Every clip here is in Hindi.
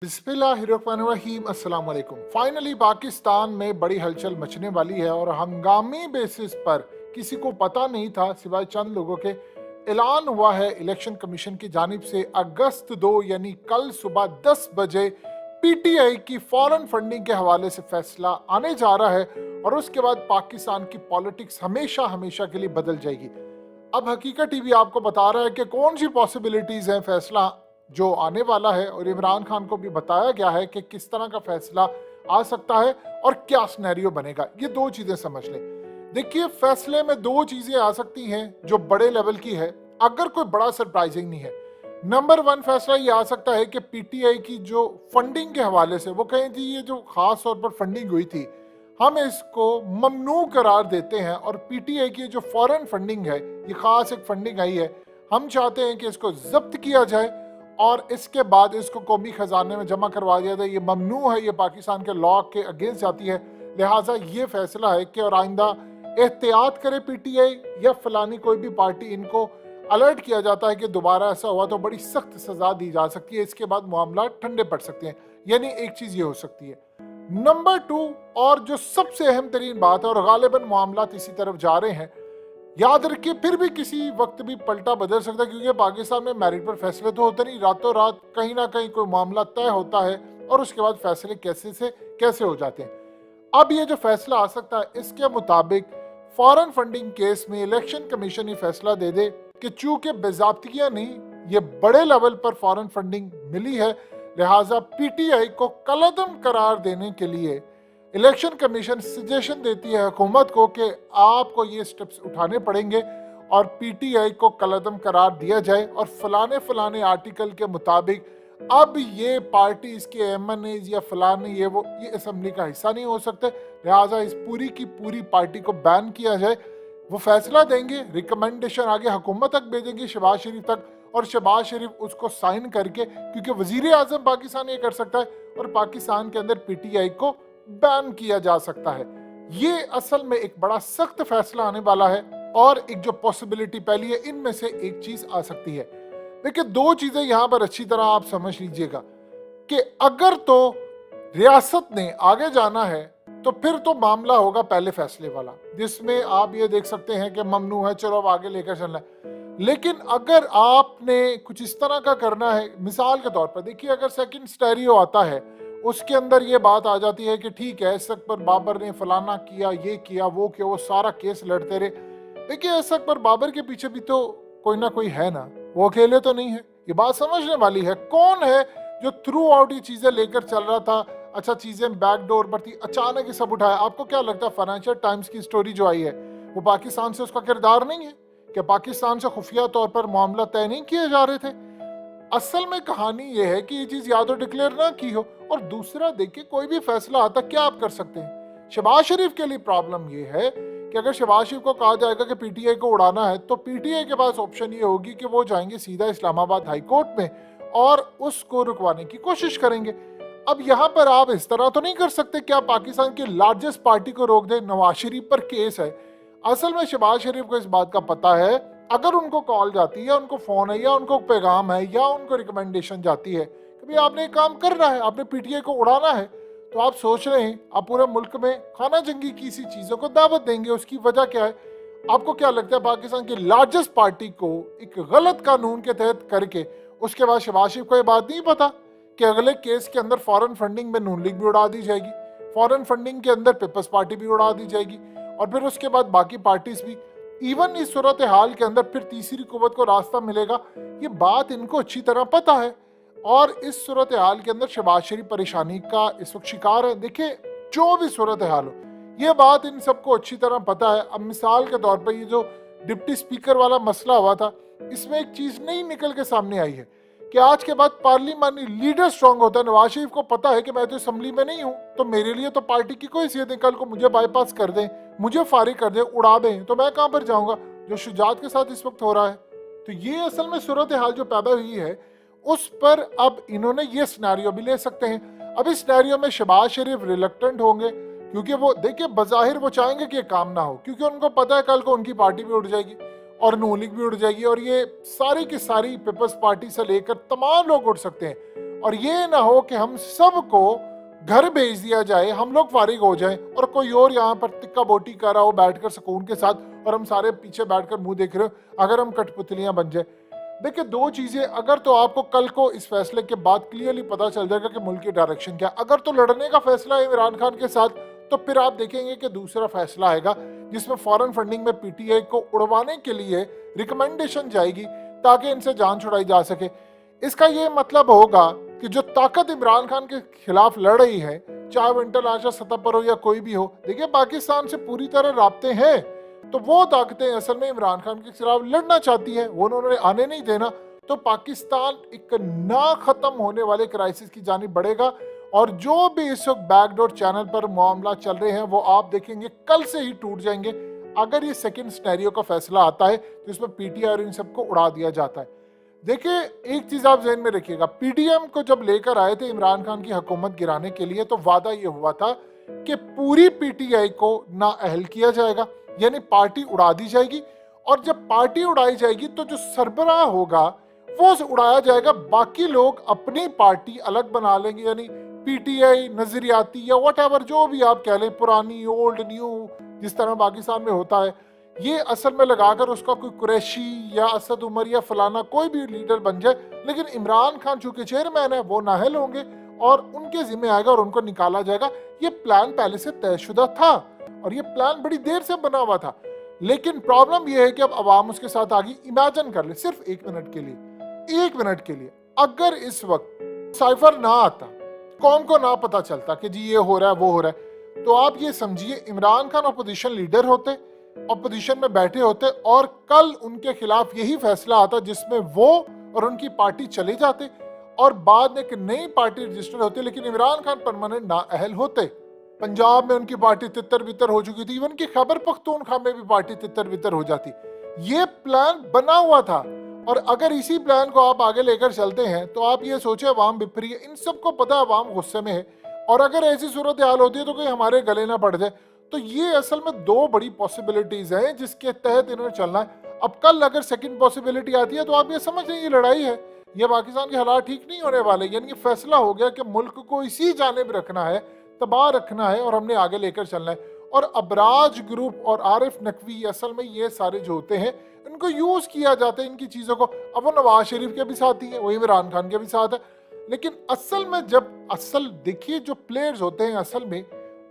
बिस्मिल्लाहिर्रहमानिर्रहीम अस्सलाम वालेकुम। फाइनली पाकिस्तान में बड़ी हलचल मचने वाली है और हंगामी बेसिस पर किसी को पता नहीं था सिवाय चंद लोगों के ऐलान हुआ है इलेक्शन कमीशन की जानिब से अगस्त 2 यानी कल सुबह 10 बजे पीटीआई की फॉरेन फंडिंग के हवाले से फैसला आने जा रहा है और उसके बाद पाकिस्तान की पॉलिटिक्स हमेशा हमेशा के लिए बदल जाएगी। अब हकीकत टीवी आपको बता रहा है कि कौन सी पॉसिबिलिटीज हैं फैसला जो आने वाला है, और इमरान खान को भी बताया गया है कि किस तरह का फैसला आ सकता है और क्या सिनेरियो बनेगा। ये दो चीजें समझ लें। देखिए, फैसले में दो चीजें आ सकती हैं जो बड़े लेवल की है, अगर कोई बड़ा सरप्राइजिंग नहीं है। नंबर वन फैसला ये आ सकता है कि पीटीआई की जो फंडिंग के हवाले से वो कहें जी ये जो खास तौर पर फंडिंग हुई थी हम इसको ममनू करार देते हैं, और पीटीआई की जो फॉरेन फंडिंग है, ये खास एक फंडिंग आई है, हम चाहते हैं कि इसको जब्त किया जाए और इसके बाद इसको कौमी खजाने में जमा करवा दिया जाए। ये ममनू है, ये पाकिस्तान के लॉ के अगेंस्ट जाती है। लिहाजा ये फैसला है कि और आइंदा एहतियात करे पीटीआई या फलानी कोई भी पार्टी, इनको अलर्ट किया जाता है कि दोबारा ऐसा हुआ तो बड़ी सख्त सजा दी जा सकती है, इसके बाद मामला ठंडे पड़ सकते हैं। यानी एक चीज ये हो सकती है। नंबर टू, और जो सबसे अहम तरीन बात है और गालिबन मामला इसी तरफ जा रहे हैं, याद रखिए फिर भी किसी वक्त भी पलटा बदल सकता है, क्योंकि पाकिस्तान में मेरिट पर फैसले तो होते नहीं, रातों रात कहीं ना कहीं कोई मामला तय होता है और उसके बाद फैसले कैसे से कैसे हो जाते हैं। अब ये जो फैसला आ सकता है, इसके मुताबिक फॉरेन फंडिंग केस में इलेक्शन कमीशन ये फैसला दे दे कि चूंकि बेजाब्तियां नहीं, ये बड़े लेवल पर फॉरेन फंडिंग मिली है, लिहाजा पीटीआई को कलअदम करार देने के लिए इलेक्शन कमीशन सजेशन देती है हुकूमत को कि आपको ये स्टेप्स उठाने पड़ेंगे और पीटीआई को कलअदम करार दिया जाए, और फलाने फलाने आर्टिकल के मुताबिक अब ये पार्टी इसके एमएनएज या फलाने ये असेंबली का हिस्सा नहीं हो सकते, लिहाजा इस पूरी की पूरी पार्टी को बैन किया जाए। वो फैसला देंगे, रिकमेंडेशन आगे हुकूमत तक भेजेंगे, शहबाज शरीफ तक, और शहबाज शरीफ उसको साइन करके, क्योंकि वजीर आजम पाकिस्तान ये कर सकता है, और पाकिस्तान के अंदर पीटीआई को बैन किया जा सकता है। ये असल में एक बड़ा सख्त फैसला आने वाला है, और एक जो पॉसिबिलिटी पहली है, इनमें से एक चीज आ सकती है। देखिए, दो चीजें यहां पर अच्छी तरह आप समझ लीजिएगा कि अगर तो रियासत ने आगे जाना है तो फिर तो मामला होगा पहले फैसले वाला, जिसमें आप ये देख सकते हैं कि ममनू है, चलो अब आगे लेकर चलना है। लेकिन अगर आपने कुछ इस तरह का करना है, मिसाल के तौर पर देखिए, अगर सेकंड स्टेरियो आता है, उसके अंदर ये बात आ जाती है कि ठीक है, इस पर बाबर ने फलाना किया, ये किया, वो सारा केस लड़ते रहे। देखिए, इस पर बाबर के पीछे भी तो कोई ना कोई है ना, वो अकेले तो नहीं है। ये बात समझने वाली है, कौन है जो थ्रू आउट ये चीजें लेकर चल रहा था। अच्छा, चीजें बैकडोर पर थी, अचानक ये सब उठाया। आपको क्या लगता है फाइनेंशियल टाइम्स की स्टोरी जो आई है, वो पाकिस्तान से उसका किरदार नहीं है? क्या पाकिस्तान से खुफिया तौर पर मामला तय नहीं किए जा रहे थे? असल में कहानी ये है कि ये चीज या तो डिक्लेयर ना की हो, और दूसरा देखिए, कोई भी फैसला आता क्या आप कर सकते हैं। शहबाज शरीफ के लिए प्रॉब्लम ये है कि अगर शहबाज शरीफ को कहा जाएगा कि पीटीआई को उड़ाना है, तो पीटीआई के पास ऑप्शन ये होगी कि वो जाएंगे सीधा इस्लामाबाद हाई कोर्ट में और उसको रुकवाने की कोशिश करेंगे। अब यहाँ पर आप इस तरह तो नहीं कर सकते कि आप पाकिस्तान की लार्जेस्ट पार्टी को रोक दें। नवाज शरीफ पर केस है। असल में शहबाज शरीफ को इस बात का पता है, अगर उनको कॉल जाती है, उनको फोन है, या उनको पैगाम है, या उनको रिकमेंडेशन जाती है कि भाई आपने एक काम करना है, आपने पीटीआई को उड़ाना है, तो आप सोच रहे हैं आप पूरे मुल्क में खाना जंगी की सी चीजों को दावत देंगे। उसकी वजह क्या है? आपको क्या लगता है पाकिस्तान की लार्जेस्ट पार्टी को एक गलत कानून के तहत करके उसके बाद शहबाज शरीफ को यह बात नहीं पता कि अगले केस के अंदर फॉरेन फंडिंग में नून लीग भी उड़ा दी जाएगी, फॉरेन फंडिंग के अंदर पीपल्स पार्टी भी उड़ा दी जाएगी, और फिर उसके बाद बाकी पार्टीज भी। इवन इस सूरत हाल के अंदर फिर तीसरी कुव्वत को रास्ता मिलेगा, ये बात इनको अच्छी तरह पता है। और इस सूरत हाल के अंदर शहबाज शरीफ परेशानी का इस वक्त शिकार है। देखिए, जो भी सूरत हाल हो, ये बात इन सबको अच्छी तरह पता है। अब मिसाल के तौर पर ये जो डिप्टी स्पीकर वाला मसला हुआ था, इसमें एक चीज नई निकल के सामने आई है कि आज के बाद पार्लियामानी लीडर स्ट्रांग होता है। नवाज शरीफ को पता है कि मैं तो असेंबली में नहीं हूं, तो मेरे लिए तो पार्टी की कोई हैसियत नहीं। कल को मुझे बाईपास कर दें, मुझे फारिग कर दें, उड़ा दें, तो मैं कहां पर जाऊंगा, जो शुजात के साथ इस वक्त हो रहा है। तो ये असल में सूरत हाल जो पैदा हुई है, उस पर अब इन्होंने ये सिनेरियो भी ले सकते हैं। अब इस सिनेरियो में शहबाज शरीफ रिलक्टेंट होंगे, क्योंकि वो देखिए बजाहिर वो चाहेंगे कि काम ना हो, क्योंकि उनको पता है कल को उनकी पार्टी भी उड़ जाएगी और नून लीग भी उड़ जाएगी, और ये सारी की सारी पीपल्स पार्टी से लेकर तमाम लोग उड़ सकते हैं। और ये ना हो कि हम सबको घर भेज दिया जाए, हम लोग फारिग हो जाएं और कोई और यहाँ पर टिक्का बोटी कर रहा हो बैठकर सुकून के साथ, और हम सारे पीछे बैठकर मुंह देख रहे हो, अगर हम कठपुतलियां बन जाए। देखिए दो चीजें, अगर तो आपको कल को इस फैसले के बाद क्लियरली पता चल जाएगा कि मुल्क की डायरेक्शन क्या, अगर तो लड़ने का फैसला है इमरान खान के साथ, तो फिर आप देखेंगे कि दूसरा फैसला आएगा जिसमें फॉरेन फंडिंग में पीटीआई को उड़वाने के लिए रिकमेंडेशन जाएगी ताकि इनसे जान छुड़ाई जा सके। इसका ये मतलब होगा कि जो ताकत इमरान खान के खिलाफ लड़ रही है, चाहे वो इंटरनेशनल सतह पर हो या कोई भी हो, देखिए पाकिस्तान से पूरी तरह राब्ते हैं, तो वो ताकतें असल में इमरान खान के खिलाफ लड़ना चाहती है, वो उन्होंने आने नहीं देना। तो पाकिस्तान एक ना खत्म होने वाले क्राइसिस की जानिब बढ़ेगा, और जो भी इस वक्त बैकडोर चैनल पर मामला चल रहे हैं वो आप देखेंगे कल से ही टूट जाएंगे, अगर ये सेकंड सिनेरियो का फैसला आता है जिसमें पीटीआई और इन सबको उड़ा दिया जाता है। देखिए एक चीज आप जहन में रखिएगा, पीडीएम को जब लेकर आए थे इमरान खान की हुकूमत गिराने के लिए, तो वादा ये हुआ था कि पूरी पीटीआई को नाअहल किया जाएगा, यानी पार्टी उड़ा दी जाएगी, और जब पार्टी उड़ाई जाएगी तो जो सरबराह होगा वो उड़ाया जाएगा, बाकी लोग अपनी पार्टी अलग बना लेंगे, यानी पीटीआई नजरियाती या व्हाटएवर जो भी आप कह लें, पुरानी ओल्ड न्यू जिस तरह पाकिस्तान में होता है, ये असल में लगाकर उसका कोई कुरैशी या असद उमर या फलाना कोई भी लीडर बन जाए, लेकिन इमरान खान चूंकि चेयरमैन है वो नाअहल होंगे और उनके जिम्मे आएगा और उनको निकाला जाएगा। ये प्लान पहले से तयशुदा था और ये प्लान बड़ी देर से बना हुआ था, लेकिन प्रॉब्लम ये है कि अब अवाम उसके साथ आ गई। इमेजिन कर ले सिर्फ एक मिनट के लिए अगर इस वक्त साइफर ना आता, कौम को ना पता चलता कि जी ये हो रहा है वो हो रहा है, तो आप ये समझिए इमरान खान अपोजिशन लीडर होते, अपोजिशन में बैठे होते और कल उनके खिलाफ यही फैसला आता जिसमें वो और उनकी पार्टी चले जाते और बाद में एक नई पार्टी रजिस्टर होती, लेकिन इमरान खान परमानेंट नाअहल होते। पंजाब में उनकी पार्टी तितर बितर हो चुकी थी, इवन की खैबर पख्तूनख्वा में भी पार्टी तितर बितर हो जाती। ये प्लान बना हुआ था और अगर इसी प्लान को आप आगे लेकर चलते हैं तो आप ये सोचे अवाम बिफरी है, इन सबको पता है अवाम गुस्से में है और अगर ऐसी सूरत हाल होती है तो कोई हमारे गले ना पड़ जाए। तो ये असल में दो बड़ी पॉसिबिलिटीज हैं जिसके तहत इन्होंने चलना है। अब कल अगर सेकंड पॉसिबिलिटी आती है तो आप ये समझ लें ये लड़ाई है, ये पाकिस्तान के हालात ठीक नहीं होने वाले, यानी कि फैसला हो गया कि मुल्क को इसी जानिब रखना है, तबाह रखना है और हमने आगे लेकर चलना है। और अबराज ग्रुप और आरिफ नकवी असल में ये सारे जो होते हैं इनको यूज किया जाता है इनकी चीजों को। अब वो नवाज शरीफ के भी साथ ही है, वो इमरान खान के भी साथ है, लेकिन असल में जब असल देखिए जो प्लेयर्स होते हैं असल में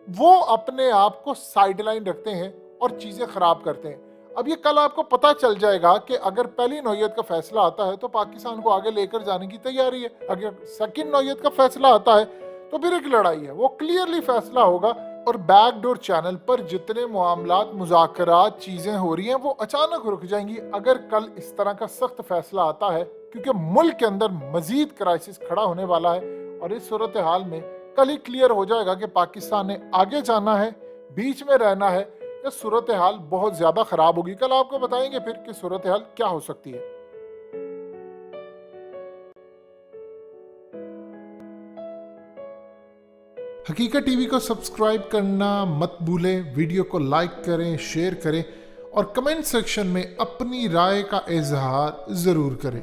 वो अपने आप को साइडलाइन रखते हैं और चीजें खराब करते हैं। अब ये कल आपको पता चल जाएगा कि अगर पहली नौयत का फैसला आता है तो पाकिस्तान को आगे लेकर जाने की तैयारी है, अगर सेकंड नौयत का फैसला आता है तो फिर एक लड़ाई है, वो क्लियरली फैसला होगा। और बैकडोर चैनल पर जितने मामलात मुज़ाकरात चीजें हो रही हैं वो अचानक रुक जाएंगी अगर कल इस तरह का सख्त फैसला आता है, क्योंकि मुल्क के अंदर मजीद क्राइसिस खड़ा होने वाला है। और इस सूरत हाल में कल ही क्लियर हो जाएगा कि पाकिस्तान ने आगे जाना है, बीच में रहना है, या सूरत हाल बहुत ज्यादा खराब होगी। कल आपको बताएंगे फिर कि सूरत हाल क्या हो सकती है। हकीकत टीवी को सब्सक्राइब करना मत भूलें, वीडियो को लाइक करें, शेयर करें और कमेंट सेक्शन में अपनी राय का इजहार जरूर करें।